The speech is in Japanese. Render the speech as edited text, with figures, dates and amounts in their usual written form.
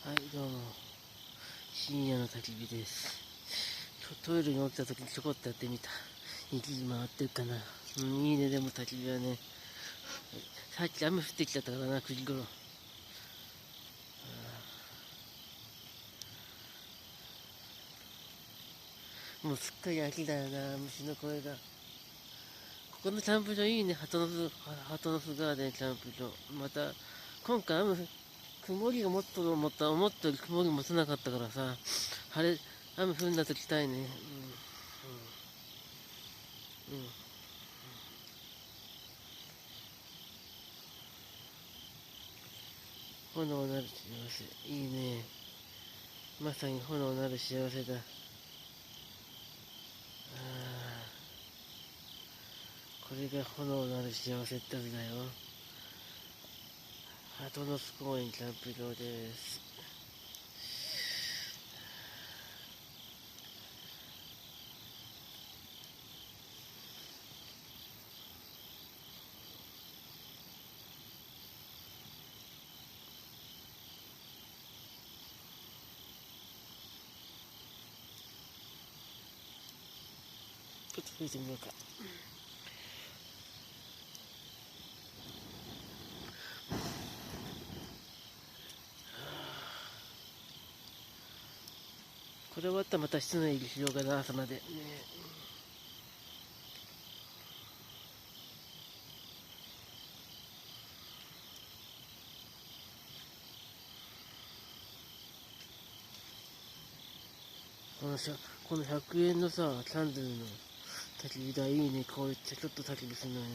はい、どうも。深夜の焚き火です。トイレに起きた時にちょこっとやってみた。息回ってるかな。いいね、でも焚き火はね。さっき雨降ってきちゃったからな、9時頃。もうすっかり秋だよな、虫の声が。ここのキャンプ場いいね、ハトノスガーデンキャンプ場。また、今回曇りがもっと思ったより曇り持たなかったからさ、雨降んだと来たいね。うん。炎なる幸せ。いいね。まさに炎なる幸せだ。これが炎なる幸せってわけだよ。鳩ノ巣公園キャンプ場です。ちょっと吹いてみようか。これ終わったらまた室内入りしようかな、朝まで。ね、このさ、この100円のさ、キャンドルの焚き火台いいね。こういったちょっと焚き火するのね。